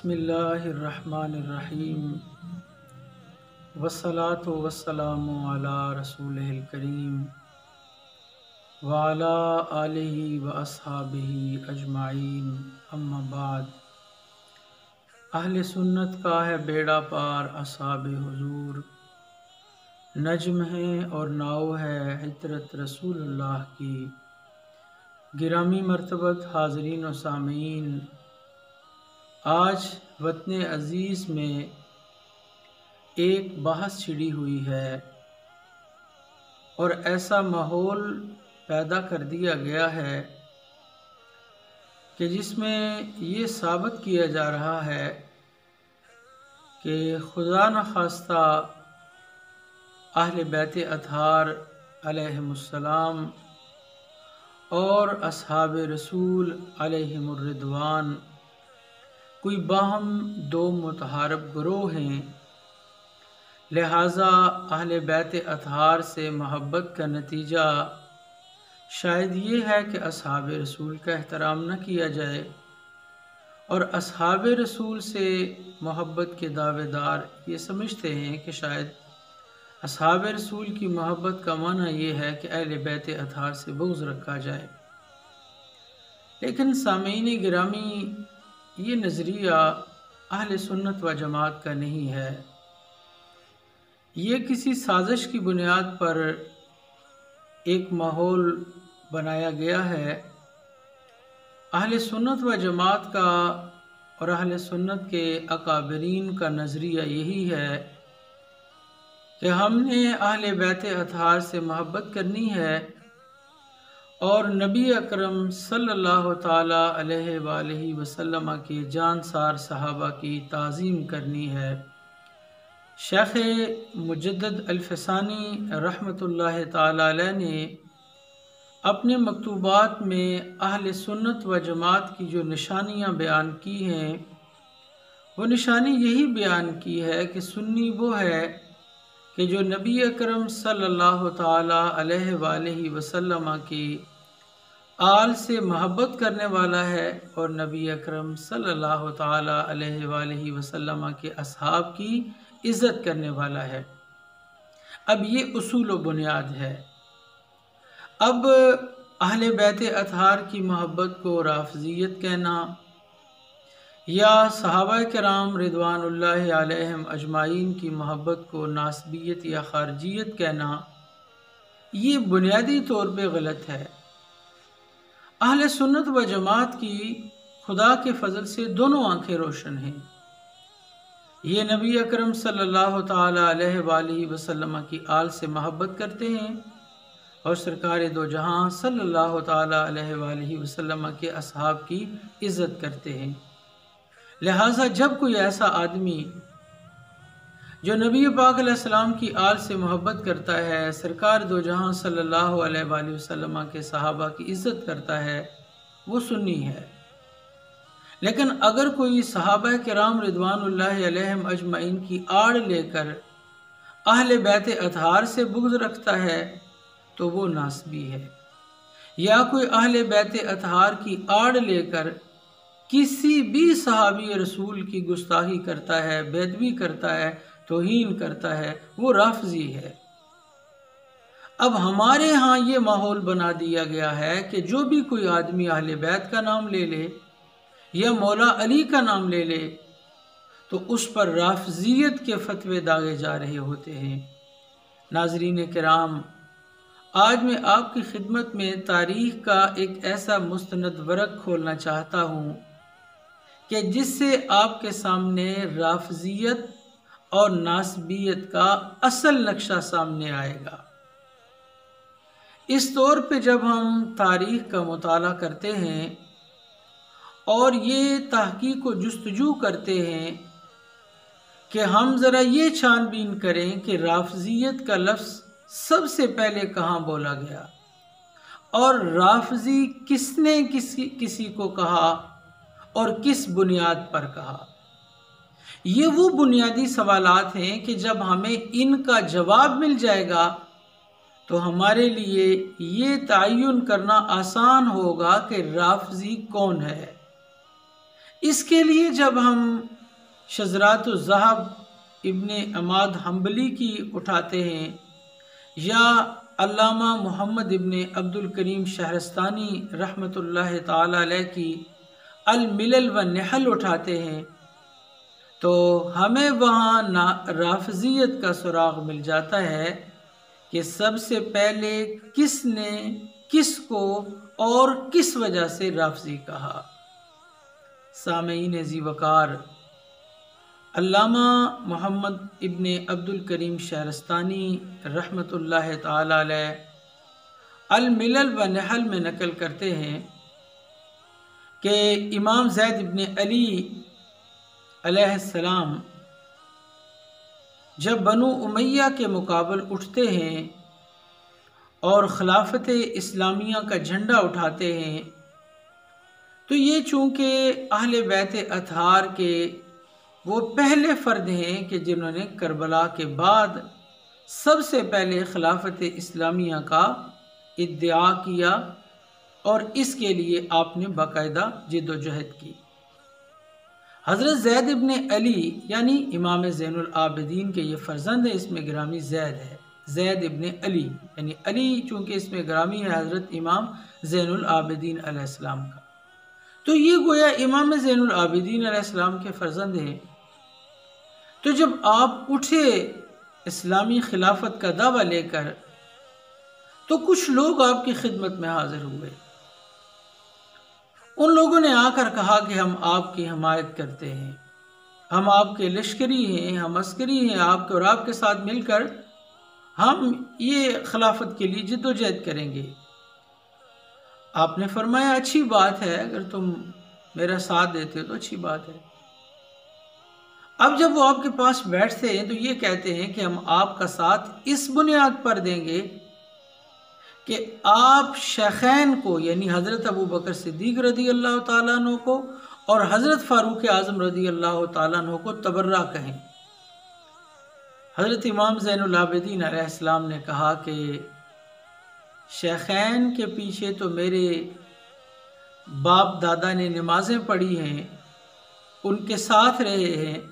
बिस्मिल्लाहिर्रहमानिर्रहीम वस्सलातु वस्सलामु अला रसूलिल करीम व अला आलिहि व अस्हाबिहि अजमाइन अम्मा बाद। अहले सुन्नत का है बेड़ा पार अस्हाबे हुजूर, नज्म है और नाव है इतरत रसूलुल्लाह की। गिरामी मर्तबत हाज़रीन व सामीन, आज वतन अज़ीज़ में एक बहस छिड़ी हुई है और ऐसा माहौल पैदा कर दिया गया है कि जिसमें ये साबित किया जा रहा है कि खुदा न खास्ता अहले बैत अतहार अलैहिमुस्सलाम और अस्हाब रसूल अलैहिमुर रिदवान कोई बाहम दो मुतहारब ग्रोह हैं। लिहाजा अहले बैत अतहार से मोहब्बत का नतीजा शायद ये है कि अस्हाब रसूल का एहतराम न किया जाए, और अस्हाब रसूल से मोहब्बत के दावेदार ये समझते हैं कि शायद अस्हाब रसूल की मोहब्बत का माना ये है कि अहले बैत अतहार से बुग़्ज़ रखा जाए। लेकिन सामीन गिरामी, ये नज़रिया अहले सुन्नत व जमात का नहीं है। ये किसी साजिश की बुनियाद पर एक माहौल बनाया गया है। अहले सुन्नत व जमात का और अहले सुन्नत के अकाबरीन का नज़रिया यही है कि हमने अहले बैत अतहार से मोहब्बत करनी है और नबी अकरम सल्लल्लाहु ताला अलैहि वसल्लम के जानसार सहाबा की ताज़ीम करनी है। शेख मुजद्दद अल-फ़सानी रहमतुल्लाह ताला अलैह ने अपने मकतूबात में अहले सुन्नत व जमात की जो निशानियाँ बयान की हैं, वो निशानी यही बयान की है कि सुन्नी वो है कि जो नबी अकरम सल्लल्लाहु ताला अलैहि वसल्लम की आल से मोहब्बत करने वाला है और नबी अकरम सल्लल्लाहु ताला अलैहि वसल्लम के असहाब की इज़्ज़त करने वाला है। अब ये उसूल व बुनियाद है। अब अहले बैत अतहार की मोहब्बत को राफ़ज़ियत कहना या सहाबा किराम रिदवानुल्लाहि अलैहिम अजमाइन की मोहब्बत को नासबियत या खारजियत कहना, ये बुनियादी तौर पे गलत है। अहले सुन्नत व जमात की खुदा के फजल से दोनों आंखें रोशन हैं। ये नबी अकरम सल्लल्लाहु ताला अलैहि वसल्लम की आल से मोहब्बत करते हैं और सरकार दो जहां सल्लल्लाहु ताला अलैहि वसल्लम के असहाब की इज़्ज़त करते हैं। लिहाजा जब कोई ऐसा आदमी जो नबी पाक अलैहिस्सलाम की आल से मोहब्बत करता है, सरकार दो जहां सल्लल्लाहु अलैहि वसल्लम के सहाबा की इज़्ज़त करता है, वो सुन्नी है। लेकिन अगर कोई सहाबा किराम रिदवानुल्लाहि अलैहिम अजमाइन की आड़ लेकर अहले बैत अतहार से बुग़्ज़ रखता है तो वो नासबी है। या कोई अहले बैत अतहार की आड़ लेकर किसी भी सहाबी रसूल की गुस्ताखी करता है, बेदबी करता है, तौहीन करता है, वो राफ़ज़ी है। अब हमारे यहाँ ये माहौल बना दिया गया है कि जो भी कोई आदमी अहले बैत का नाम ले ले या मौला अली का नाम ले ले तो उस पर राफ़ज़ियत के फतवे दागे जा रहे होते हैं। नाज़रीन किराम, आज मैं आपकी खिदमत में तारीख़ का एक ऐसा मुस्तनद वरक़ खोलना चाहता हूँ कि जिससे आपके सामने राफ़ज़ियत और नासबियत का असल नक्शा सामने आएगा। इस तौर पे जब हम तारीख़ का मुताला करते हैं और ये तहक़ीक़ व जुस्तजू करते हैं कि हम ज़रा ये छानबीन करें कि राफ़ज़ियत का लफ्ज़ सबसे पहले कहाँ बोला गया और राफ़ज़ी किसने किसी को कहा और किस बुनियाद पर कहा। ये वो बुनियादी सवालात हैं कि जब हमें इनका जवाब मिल जाएगा तो हमारे लिए ये तयन करना आसान होगा कि राफ़ज़ी कौन है। इसके लिए जब हम शजरात ज़हब इब्ने अमाद हम्बली की उठाते हैं, या अल्लामा मोहम्मद इब्ने अब्दुल करीम शहरस्तानी रहमतुल्लाह ताला अलैह की अल मिलल व नहल उठाते हैं, तो हमें वहाँ राफजियत का सुराग मिल जाता है कि सबसे पहले किसने किसको और किस वजह से राफजी कहा। सामईन ज़ी वकार, अल्लामा मोहम्मद इब्ने अब्दुल करीम शहरस्तानी रहमतुल्लाह ताला अलैह अल मिलल व नहल में नकल करते हैं कि इमाम ज़ैद इब्ने अली अलैहिस्सलाम जब बनु उमैया के मुकाबल उठते हैं और खिलाफत इस्लामिया का झंडा उठाते हैं, तो ये चूँकि अहले बैत अतहार के वो पहले फ़र्द हैं कि जिन्होंने करबला के बाद सबसे पहले खिलाफत इस्लामिया का इद्दिआ किया, और इसके लिए आपने बाकायदा जिद्दोजहद की। हज़रत ज़ैद इब्ने अली यानी इमाम ज़ैनुल आबिदीन के ये फ़र्जंद है, इसमें गिरामी ज़ैद है, ज़ैद इब्ने अली यानी अली चूँकि इसमें गिरामी है हज़रत इमाम ज़ैनुल आबिदीन अलैहिस्सलाम का, तो ये गोया इमाम ज़ैनुल आबिदीन अलैहिस्सलाम के फ़र्जंद हैं। तो जब आप उठे इस्लामी खिलाफत का दावा लेकर, तो कुछ लोग आपकी खिदमत में हाजिर हुए। उन लोगों ने आकर कहा कि हम आपकी हमायत करते हैं, हम आपके लश्करी हैं, हम अस्करी हैं आपके, और आपके साथ मिलकर हम ये खिलाफत के लिए जिद्दोजहद करेंगे। आपने फरमाया अच्छी बात है, अगर तुम मेरा साथ देते हो तो अच्छी बात है। अब जब वो आपके पास बैठते हैं तो ये कहते हैं कि हम आपका साथ इस बुनियाद पर देंगे कि आप शेखैन को यानी हज़रत अबू बकर सिद्दीक़ रज़ी अल्लाह ताला अन्हु को और हज़रत फ़ारूक आज़म रज़ी अल्लाह ताला अन्हु को तबर्रा कहें। हज़रत इमाम ज़ैनुल आबिदीन अलैहिस्सलाम ने कहा कि शेखैन के पीछे तो मेरे बाप दादा ने नमाज़ें पढ़ी हैं, उनके साथ रहे हैं,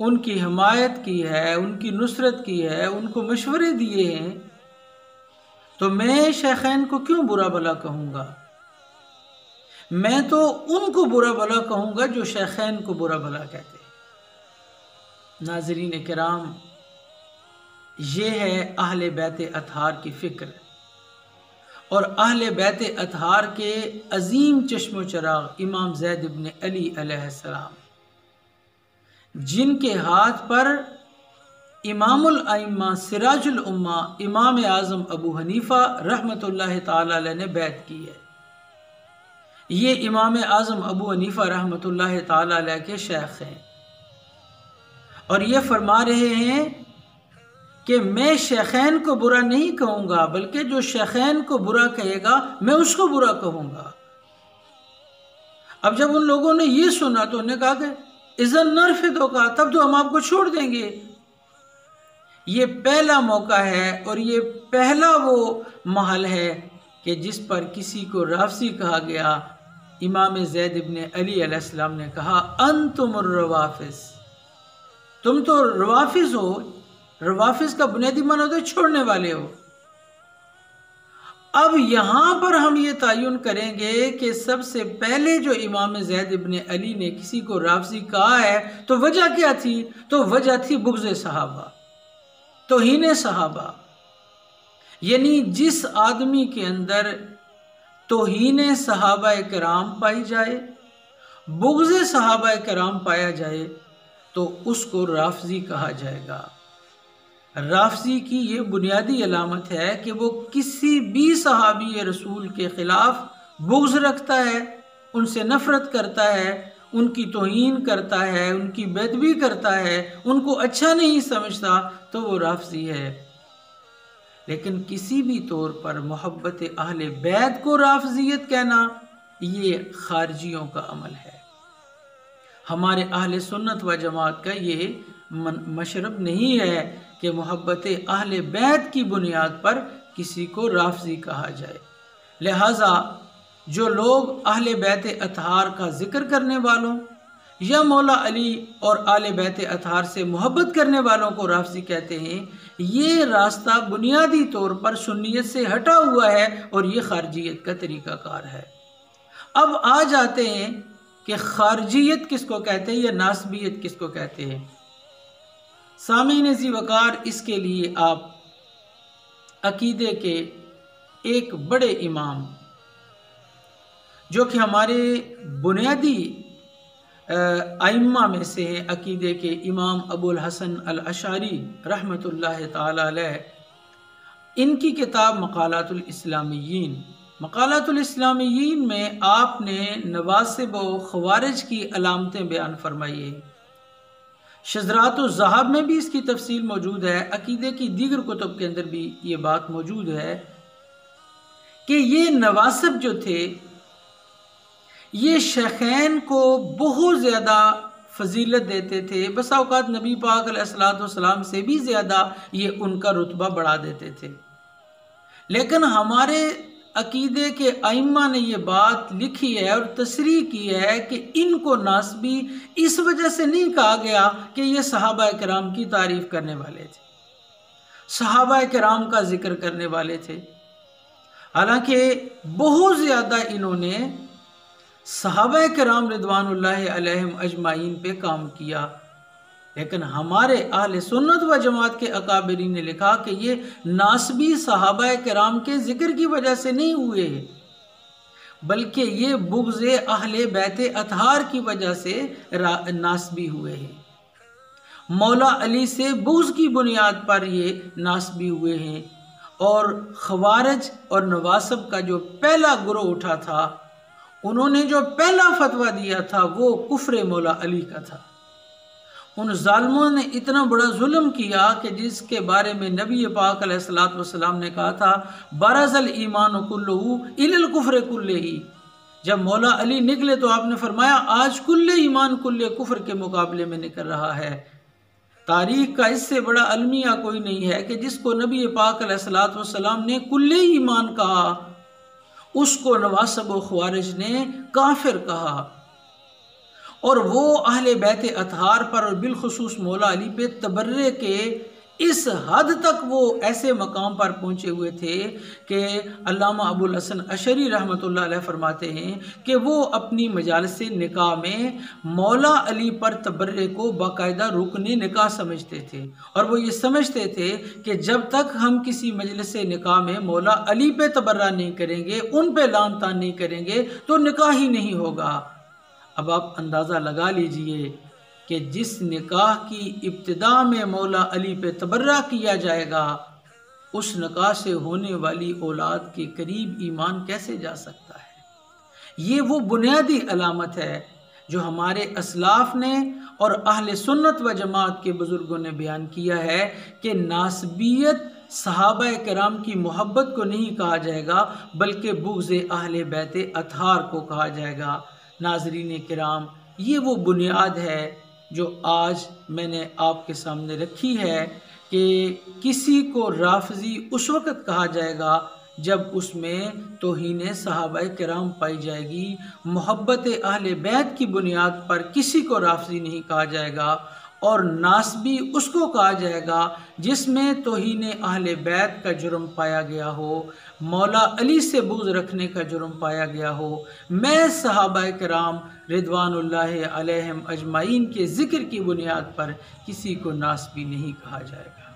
उनकी हिमायत की है, उनकी नुसरत की है, उनको मशवरे दिए हैं, तो मैं शेखैन को क्यों बुरा भला कहूँगा? मैं तो उनको बुरा भला कहूँगा जो शेखैन को बुरा भला कहते हैं। नाज़रीन किराम, ये है अहले बैत अतहार की फ़िक्र और अहले बैत अतहार के अजीम चश्मो चराग इमाम ज़ैद इब्ने अली अलैहिस्सलाम, जिनके हाथ पर इमामुल अइम्मा सिराजुल उम्मा इमाम आज़म अबू हनीफ़ा रहमतुल्लाह ताला अलैह ने बैत की है। ये इमाम आज़म अबू हनीफ़ा रहमतुल्लाह ताला अलैह के शेख हैं और ये फरमा रहे हैं कि मैं शेखैन को बुरा नहीं कहूँगा, बल्कि जो शेखैन को बुरा कहेगा मैं उसको बुरा कहूँगा। अब जब उन लोगों ने ये सुना तो उन्होंने कहा कि इज़न नरफ़िदो का, तब तो हम आपको छोड़ देंगे। ये पहला मौका है और ये पहला वो महल है कि जिस पर किसी को राफसी कहा गया। इमाम ज़ैद इब्ने अली अलैहिस्सलाम ने कहा अंतुमुर रवाफिस, तुम तो रवाफिस हो। रवाफिस का बुनियादी माना होता है छोड़ने वाले हो। अब यहाँ पर हम ये तयन करेंगे कि सबसे पहले जो इमाम ज़ैद इब्ने अली ने किसी को राफसी कहा है तो वजह क्या थी? तो वजह थी बुग़्ज़ सहाबा, तौहीन सहाबा। यानी जिस आदमी के अंदर तौहीन सहाबा कराम पाई जाए, बुग़्ज़ सहाबा कराम पाया जाए, तो उसको राफजी कहा जाएगा। राफजी की ये बुनियादी अलामत है कि वो किसी भी सहाबी रसूल के ख़िलाफ़ बुग़्ज़ रखता है, उनसे नफ़रत करता है, उनकी तौहीन करता है, उनकी बेदबी करता है, उनको अच्छा नहीं समझता, तो वो राफजी है। लेकिन किसी भी तौर पर मोहब्बत अहले बैत को राफजियत कहना ये खारजियों का अमल है। हमारे अहले सुन्नत व जमात का ये मशरब नहीं है कि मोहब्बत अहले बैत की बुनियाद पर किसी को राफजी कहा जाए। लिहाजा जो लोग अहले बैत अतहार का जिक्र करने वालों या मौला अली और आले बैत अतहार से मोहब्बत करने वालों को राफजी कहते हैं, ये रास्ता बुनियादी तौर पर सुन्नियत से हटा हुआ है और ये खारजियत का तरीक़ाकार है। अब आ जाते हैं कि खारजियत किसको कहते हैं या नासबियत किसको कहते हैं। सामीन ज़ी वक़ार, इसके लिए आप अकीदे के एक बड़े इमाम जो कि हमारे बुनियादी आइम्मा में से हैं, अकीदे के इमाम अबुल हसन अल अशारी रहमतुल्लाह ताला अलैह, इनकी किताब मक़ालातुल इस्लामिय्यीन, मक़ालातुल इस्लामिय्यीन में आपने नवासिब व ख़वारिज की अलामतें बयान फरमाई है। शज़रातुज़ ज़हाब में भी इसकी तफसील मौजूद है। अकीदे की दीगर कुतुब के अंदर भी ये बात मौजूद है कि ये नवासिब जो थे, ये शेखैन को बहुत ज़्यादा फजीलत देते थे। बसा औक़ात नबी पाक अलैहिस्सलाम से भी ज़्यादा ये उनका रुतबा बढ़ा देते थे। लेकिन हमारे अकीदे के आइम्मा ने ये बात लिखी है और तसरीह की है कि इनको नासबी इस वजह से नहीं कहा गया कि ये सहाबा किराम की तारीफ़ करने वाले थे, सहाबा किराम का जिक्र करने वाले थे। हालांकि बहुत ज़्यादा इन्होंने सहाबा किराम रिदवानुल्लाहि अलैहिम अजमाइन पे काम किया, लेकिन हमारे अहले सुन्नत व जमात के अकाबिरीन ने लिखा कि ये नासबी सहाबा किराम के जिक्र की वजह से नहीं हुए, बल्कि ये बुग़्ज़ अहले बैत अतहार की वजह से नासबी हुए हैं। मौला अली से बुग़्ज़ की बुनियाद पर ये नासबी हुए हैं। और ख़वारिज और नवासिब का जो पहला गुरोह उठा था, उन्होंने जो पहला फतवा दिया था वो कुफ्र मौला अली का था। उन जालिमों ने इतना बड़ा जुल्म किया कि जिसके बारे में नबी पाक अलैहिस्सलातु वस्सलाम ने कहा था, बरज़ल ईमान कुल्लुहु इलल कुफ्र कुल्लिही। जब मौला अली निकले तो आपने फरमाया, आज कुल्ले ईमान कुल्ले कुफ्र के मुकाबले में निकल रहा है। तारीख का इससे बड़ा अलमिया कोई नहीं है कि जिसको नबी पाक अलैहिस्सलातु वस्सलाम ने कुल्ले ईमान कहा, उसको नवासिब व ख़वारिज ने काफिर कहा। और वो अहले बैत अतहार पर और बिलखुसूस मौला अली पे तबर्रे के इस हद तक वो ऐसे मकाम पर पहुँचे हुए थे कि अल्लामा अबुल हसन अशरी रहमतुल्लाह अलैह फरमाते हैं कि वो अपनी मजालिस निकाह में मौला अली पर तबर्रे को बाकायदा रुकने निकाह समझते थे। और वो ये समझते थे कि जब तक हम किसी मजलिस निकाह में मौला अली पे तबर्रा नहीं करेंगे, उन पे लान तान नहीं करेंगे, तो निकाह ही नहीं होगा। अब आप अंदाज़ा लगा लीजिए कि जिस निकाह की इब्तिदा में मौला अली पे तबर्रा किया जाएगा, उस निकाह से होने वाली औलाद के करीब ईमान कैसे जा सकता है। ये वो बुनियादी अलामत है जो हमारे असलाफ ने और अहले सुन्नत व जमात के बुज़ुर्गों ने बयान किया है कि नासबियत सहाबा किराम की मोहब्बत को नहीं कहा जाएगा, बल्कि बुग़्ज़ अहले बैत अतहार को कहा जाएगा। नाज़रीन किराम, ये वो बुनियाद है जो आज मैंने आपके सामने रखी है कि किसी को राफ़ज़ी उस वक़्त कहा जाएगा जब उसमें तौहीन सहाबा किराम पाई जाएगी। मोहब्बत अहले बैत की बुनियाद पर किसी को राफ़ज़ी नहीं कहा जाएगा। और नासबी उसको कहा जाएगा जिसमें तौहीन अहले बैत का जुर्म पाया गया हो, मौला अली से बुग़्ज़ रखने का जुर्म पाया गया हो। मैं सहाबा किराम रिदवानुल्लाहि अलैहिम अजमाइन के ज़िक्र की बुनियाद पर किसी को नासबी नहीं कहा जाएगा।